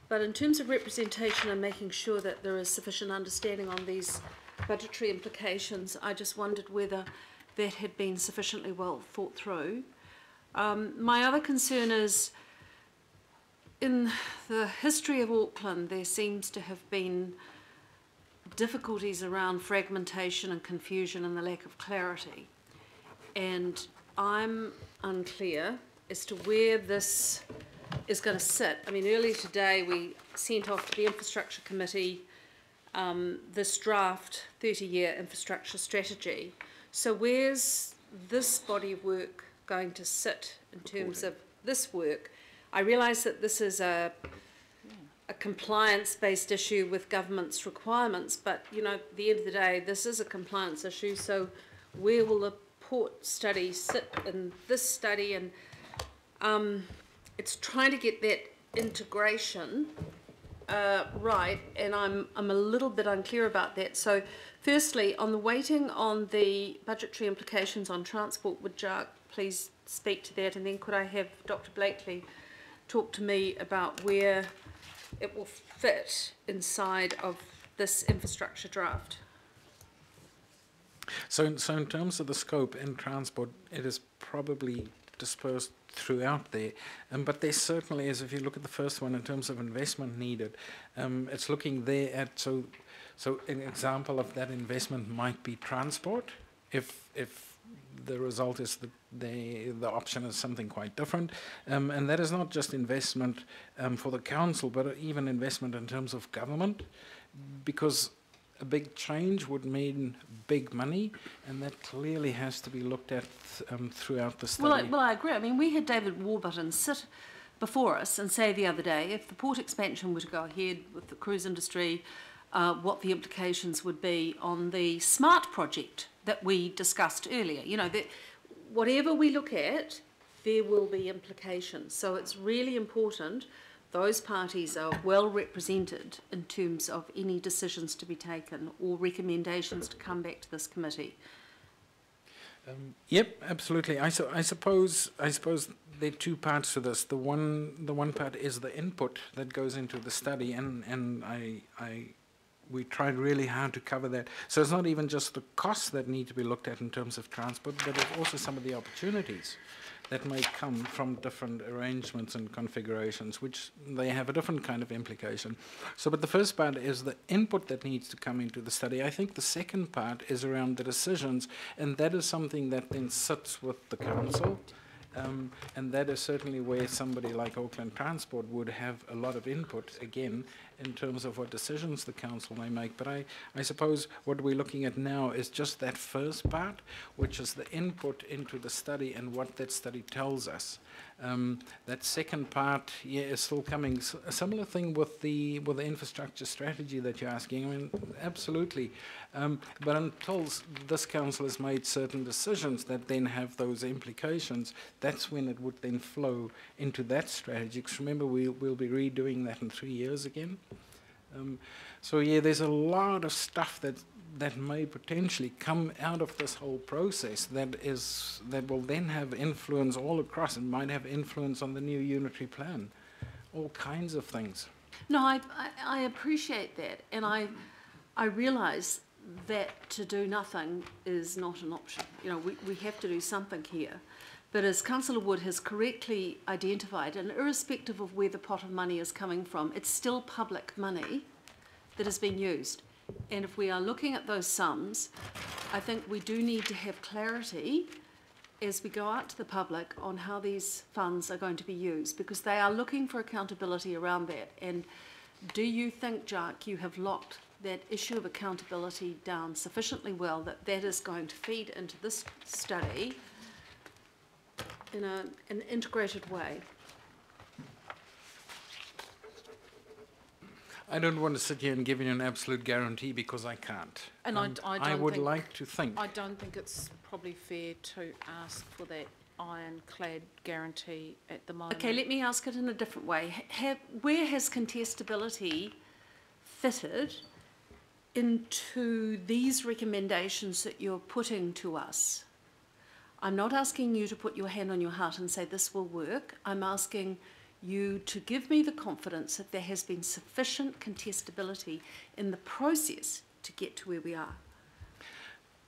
But in terms of representation and making sure that there is sufficient understanding on these budgetary implications, I just wondered whether that had been sufficiently well thought through. My other concern is, in the history of Auckland, there seems to have been difficulties around fragmentation and confusion and the lack of clarity. And I'm unclear as to where this is going to sit. I mean, earlier today we sent off to the Infrastructure Committee this draft 30-year infrastructure strategy. So where's this body of work going to sit in terms of this work? I realise that this is a compliance-based issue with government's requirements, but, you know, at the end of the day, this is a compliance issue, so where will the port study sit in this study? And it's trying to get that integration right, and I'm a little bit unclear about that. So firstly, on the weighting on the budgetary implications on transport, would Jack please speak to that, and then could I have Dr. Blakely talk to me about where it will fit inside of this infrastructure draft? So in terms of the scope in transport, it is probably dispersed throughout there, but there certainly is, if you look at the first one in terms of investment needed, it's looking there at, so an example of that investment might be transport, if the result is that the option is something quite different, and that is not just investment for the council, but even investment in terms of government, because a big change would mean big money, and that clearly has to be looked at throughout the study. Well, I agree. I mean, we had David Warburton sit before us and say the other day, if the port expansion were to go ahead with the cruise industry, what the implications would be on the SMART project that we discussed earlier. You know, that whatever we look at, there will be implications. So it's really important those parties are well represented in terms of any decisions to be taken or recommendations to come back to this committee. Yep, absolutely. I suppose there are two parts to this. The one part is the input that goes into the study, and we tried really hard to cover that. So it's not even just the costs that need to be looked at in terms of transport, but it's also some of the opportunities that may come from different arrangements and configurations, which they have a different kind of implication. So, but the first part is the input that needs to come into the study. I think the second part is around the decisions, and that is something that then sits with the council. And that is certainly where somebody like Auckland Transport would have a lot of input, again, in terms of what decisions the council may make. But I suppose what we're looking at now is just that first part, which is the input into the study and what that study tells us. That second part, yeah, is still coming. A similar thing with the infrastructure strategy that you're asking. I mean, absolutely. But until this council has made certain decisions that then have those implications, that's when it would then flow into that strategy. Because remember, we'll be redoing that in 3 years again. So yeah, there's a lot of stuff that may potentially come out of this whole process that will then have influence all across and might have influence on the new unitary plan, all kinds of things. No, I appreciate that, and I realise that to do nothing is not an option. You know, we have to do something here. But as Councillor Wood has correctly identified, and irrespective of where the pot of money is coming from, it's still public money that has been used. And if we are looking at those sums, I think we do need to have clarity as we go out to the public on how these funds are going to be used, because they are looking for accountability around that. And do you think, Jack, you have locked that issue of accountability down sufficiently well that that is going to feed into this study in an integrated way? I don't want to sit here and give you an absolute guarantee because I can't. And I would like to think. I don't think it's probably fair to ask for that ironclad guarantee at the moment. Okay, let me ask it in a different way. Where has contestability fitted into these recommendations that you're putting to us? I'm not asking you to put your hand on your heart and say this will work. I'm asking you to give me the confidence that there has been sufficient contestability in the process to get to where we are.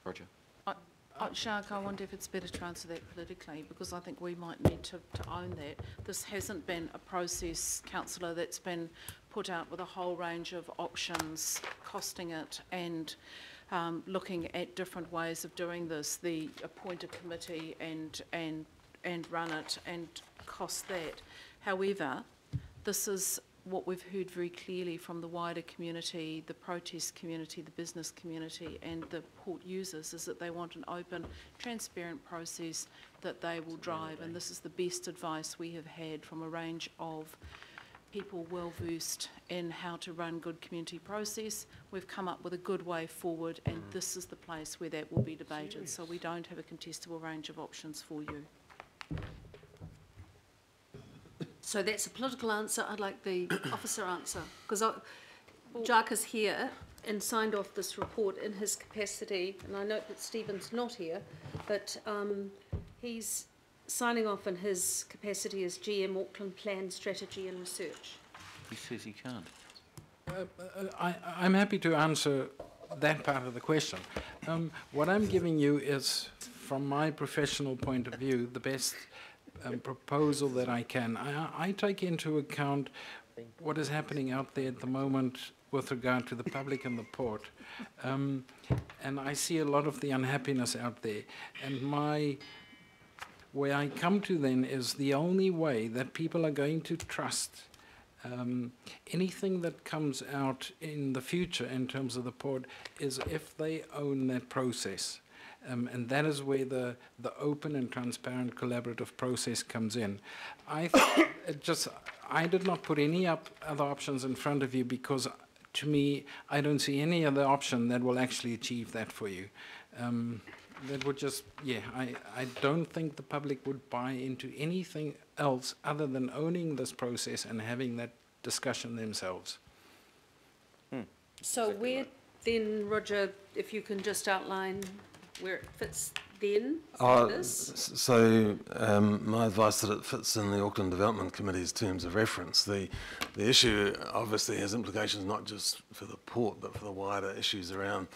Roger. Jacques, I wonder if it's better to answer that politically, because I think we might need to own that. This hasn't been a process, councillor, that's been put out with a whole range of options, costing it, and looking at different ways of doing this. The appoint a committee and run it and cost that. However, this is what we've heard very clearly from the wider community, the protest community, the business community and the port users, is that they want an open, transparent process that they will drive, and this is the best advice we have had from a range of people well versed in how to run good community process. We've come up with a good way forward, and this is the place where that will be debated, so we don't have a contestable range of options for you. So that's a political answer. I'd like the officer answer, because Jacques is here and signed off this report in his capacity, and I note that Stephen's not here, but he's signing off in his capacity as GM Auckland Plan Strategy and Research. He says he can't. I'm happy to answer that part of the question. What I'm giving you is, from my professional point of view, the best proposal that I can. I take into account what is happening out there at the moment with regard to the public and the port, and I see a lot of the unhappiness out there, and where I come to then is the only way that people are going to trust anything that comes out in the future in terms of the port is if they own that process. And that is where the open and transparent collaborative process comes in. I did not put any other options in front of you because, to me, I don't see any other option that will actually achieve that for you. That would just, I don't think the public would buy into anything else other than owning this process and having that discussion themselves. So where then, Roger, if you can just outline where it fits then? My advice that it fits in the Auckland Development Committee's terms of reference. The issue obviously has implications not just for the port but for the wider issues around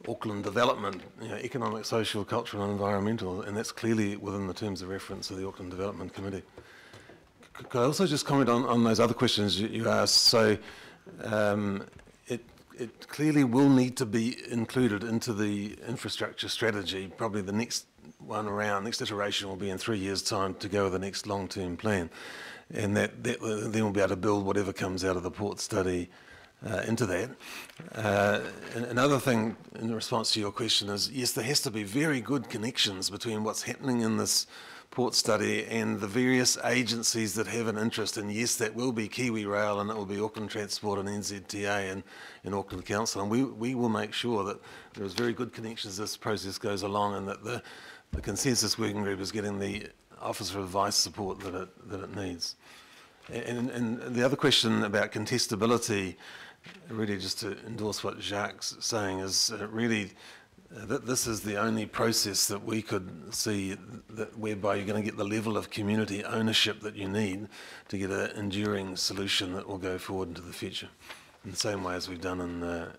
Auckland development, economic, social, cultural and environmental, and that's clearly within the terms of reference of the Auckland Development Committee. Could I also just comment on those other questions you asked? So it clearly will need to be included into the infrastructure strategy. Probably the next iteration will be in 3 years' time to go with the next long-term plan. And that then we'll be able to build whatever comes out of the port study into that. Another thing in response to your question is, yes, there has to be very good connections between what's happening in this port study and the various agencies that have an interest, and yes, that will be Kiwi Rail and it will be Auckland Transport and NZTA and Auckland Council, and we will make sure that there is very good connections as this process goes along, and that the consensus working group is getting the Office of Advice support that it needs. And the other question about contestability, really just to endorse what Jacques is saying, is really that this is the only process that we could see whereby you're going to get the level of community ownership that you need to get an enduring solution that will go forward into the future, in the same way as we've done in the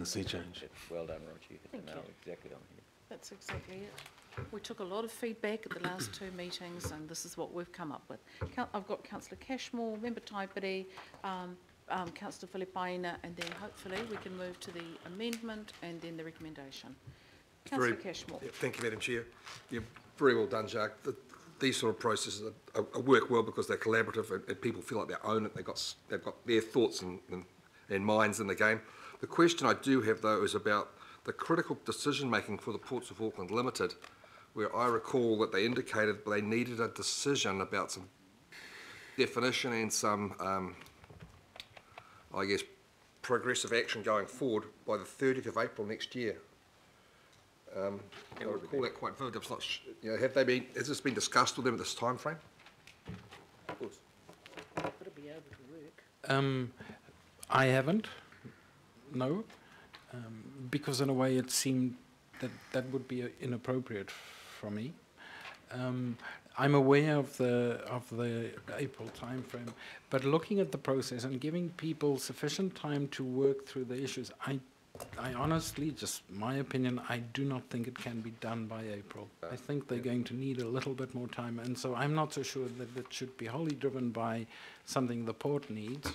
sea change. Well done, Roger. You hit the nail exactly on here. That's exactly it. We took a lot of feedback at the last two meetings, and this is what we've come up with. I've got Councillor Cashmore, Member Taipiri, Councillor Filipaina, and then hopefully we can move to the amendment and then the recommendation. Councillor Cashmore. Yeah, thank you, Madam Chair. Yeah, very well done, Jacques. These sort of processes work well because they're collaborative and people feel like they own it. They've got their thoughts and minds in the game. The question I do have, though, is about the critical decision making for the Ports of Auckland Limited, where I recall that they indicated they needed a decision about some definition and some, I guess, progressive action going forward by the 30th of April next year. I recall that quite vividly. Has this been discussed with them at this time frame? Of course. Would it be able to work? I haven't, no, because in a way it seemed that would be inappropriate for me. I'm aware of the April timeframe, but looking at the process and giving people sufficient time to work through the issues, I honestly, just my opinion, I do not think it can be done by April. I think they're going to need a little bit more time, and so I'm not so sure that it should be wholly driven by something the port needs.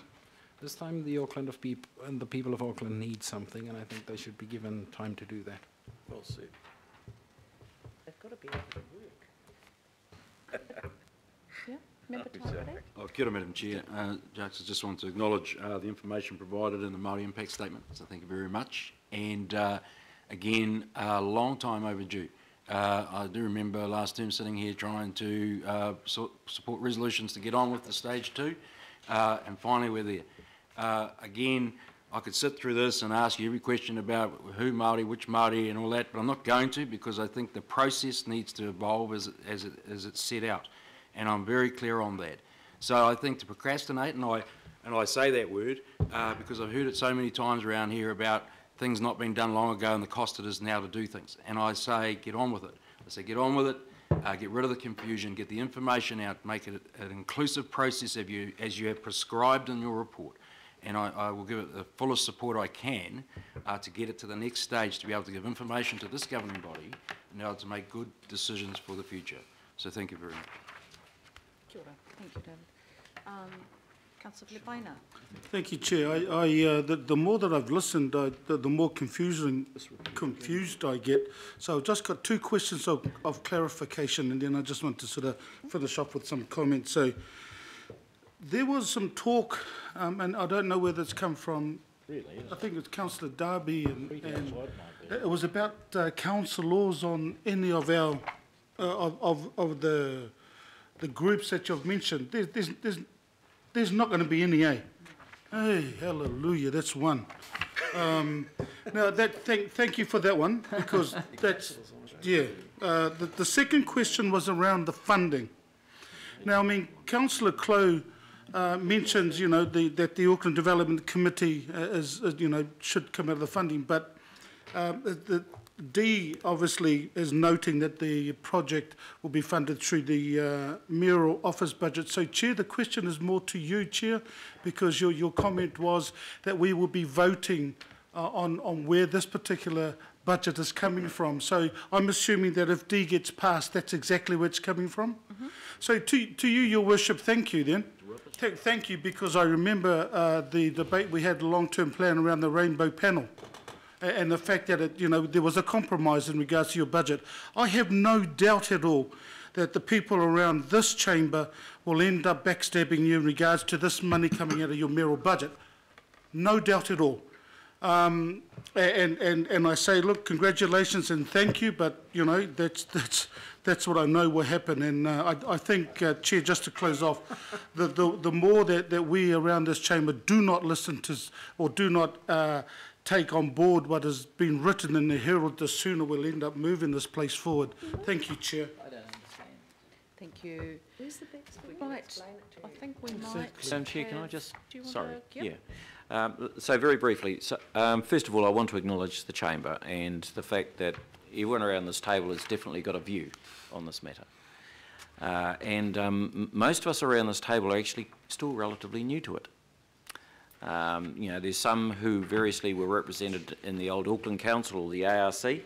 This time the the people of Auckland need something, and I think they should be given time to do that. Well said. They've got to be able to work. Yeah, member Taipere? Oh, kia ora, Madam Chair. Jacques, I just want to acknowledge the information provided in the Māori Impact Statement, so thank you very much. And again, a long time overdue. I do remember last term sitting here trying to support resolutions to get on with the stage 2, and finally we're there. Again, I could sit through this and ask you every question about who Māori, which Māori and all that, but I'm not going to, because I think the process needs to evolve as it's set out, and I'm very clear on that. So I think to procrastinate, and I say that word because I've heard it so many times around here about things not being done long ago and the cost it is now to do things, and I say get on with it. I say get on with it, get rid of the confusion, get the information out, make it an inclusive process as you have prescribed in your report. And I will give it the fullest support I can to get it to the next stage, to be able to give information to this governing body and be able to make good decisions for the future. So thank you very much. Kia ora. Thank you, David. Councillor Lepaina. Thank you, Chair. The more that I've listened, the more confused I get. So I've just got 2 questions of clarification, and then I just want to sort of finish off with some comments. So there was some talk, and I don't know where that's come from. Really? I think it's Councillor Darby, and it was about council laws on any of our of the groups that you've mentioned. There's not going to be any, eh? Hey, hallelujah, that's one. Now, thank you for that one, because that's, yeah. The second question was around the funding. Now, I mean, Councillor Clow mentions, you know, that the Auckland Development Committee should come out of the funding, but the D obviously is noting that the project will be funded through the mayoral office budget. So, Chair, the question is more to you, Chair, because your comment was that we will be voting on where this particular budget is coming from. So I'm assuming that if D gets passed, that's exactly where it's coming from. Mm-hmm. So to you, Your Worship, thank you then. Thank you, because I remember the debate we had, the long-term plan around the Rainbow Panel, and the fact that there was a compromise in regards to your budget. I have no doubt at all that the people around this chamber will end up backstabbing you in regards to this money coming out of your mayoral budget. No doubt at all. And I say, look, congratulations and thank you, but that's what I know will happen. And I think, Chair, just to close off, the more that we around this chamber do not listen to or do not take on board what has been written in the Herald, the sooner we'll end up moving this place forward. Thank you, Chair. I don't understand. Thank you. Where's the backstory? Right, I think we might. Madam Chair, can I just, sorry, yep. yeah. So very briefly, first of all, I want to acknowledge the chamber and the fact that everyone around this table has definitely got a view on this matter. Most of us around this table are actually still relatively new to it. There's some who variously were represented in the old Auckland Council or the ARC,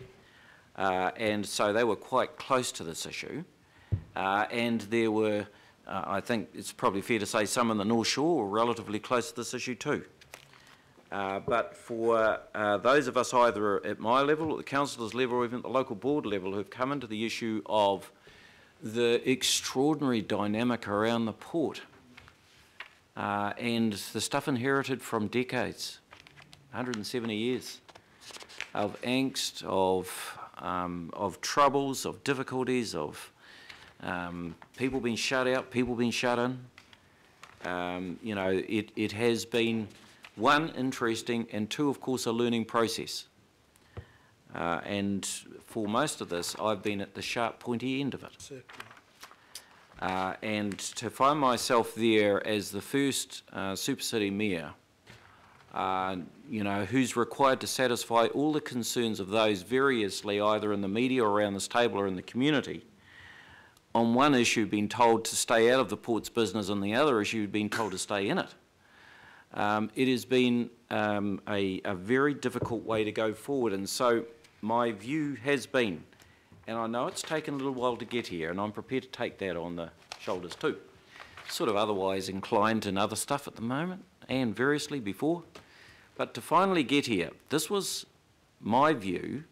and so they were quite close to this issue. And there were, I think it's probably fair to say, some in the North Shore were relatively close to this issue too. But for those of us either at my level, at the councillors' level, or even at the local board level, who've come into the issue of the extraordinary dynamic around the port and the stuff inherited from decades, 170 years of angst, of troubles, of difficulties, of people being shut out, people being shut in. It has been, one, interesting, and two, of course, a learning process. And for most of this, I've been at the sharp, pointy end of it. And to find myself there as the first super city mayor, who's required to satisfy all the concerns of those variously, either in the media or around this table or in the community, on one issue, been told to stay out of the port's business, on the other issue, been told to stay in it. It has been a very difficult way to go forward, and so my view has been, and I know it's taken a little while to get here, and I'm prepared to take that on the shoulders too. Sort of otherwise inclined in other stuff at the moment, and variously before, but to finally get here, this was my view,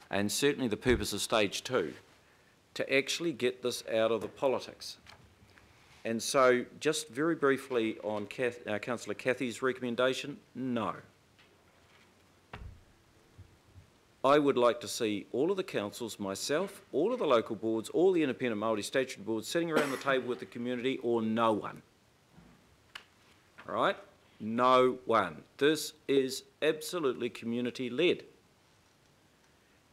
and certainly the purpose of stage 2, to actually get this out of the politics. And so, just very briefly on Councillor Cathy's recommendation, no. I would like to see all of the councils, myself, all of the local boards, all the independent Māori statutory boards sitting around the table with the community, or no one. All right? No one. This is absolutely community-led.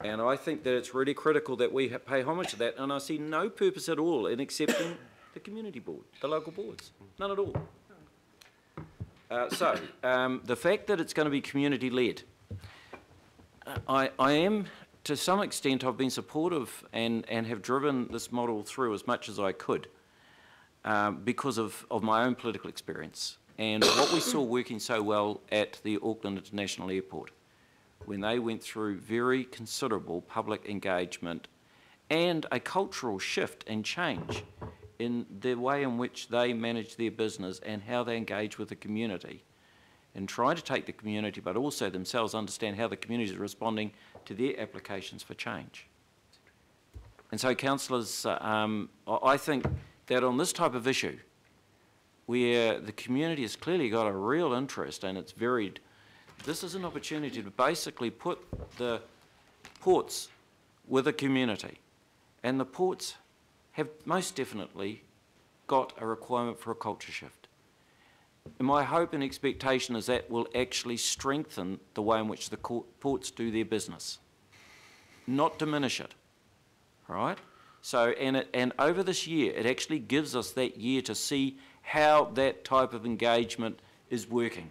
And I think that it's really critical that we pay homage to that, and I see no purpose at all in accepting the community board, the local boards, none at all. The fact that it's going to be community-led, I am, to some extent, I've been supportive and have driven this model through as much as I could because of my own political experience and what we saw working so well at the Auckland International Airport when they went through very considerable public engagement and a cultural shift and change in the way in which they manage their business and how they engage with the community, and trying to take the community but also themselves understand how the community is responding to their applications for change. And so, councillors, I think that on this type of issue, where the community has clearly got a real interest and it's varied, this is an opportunity to basically put the ports with the community. And the ports have most definitely got a requirement for a culture shift. And my hope and expectation is that will actually strengthen the way in which the ports do their business, not diminish it, right? So, and over this year, it actually gives us that year to see how that type of engagement is working.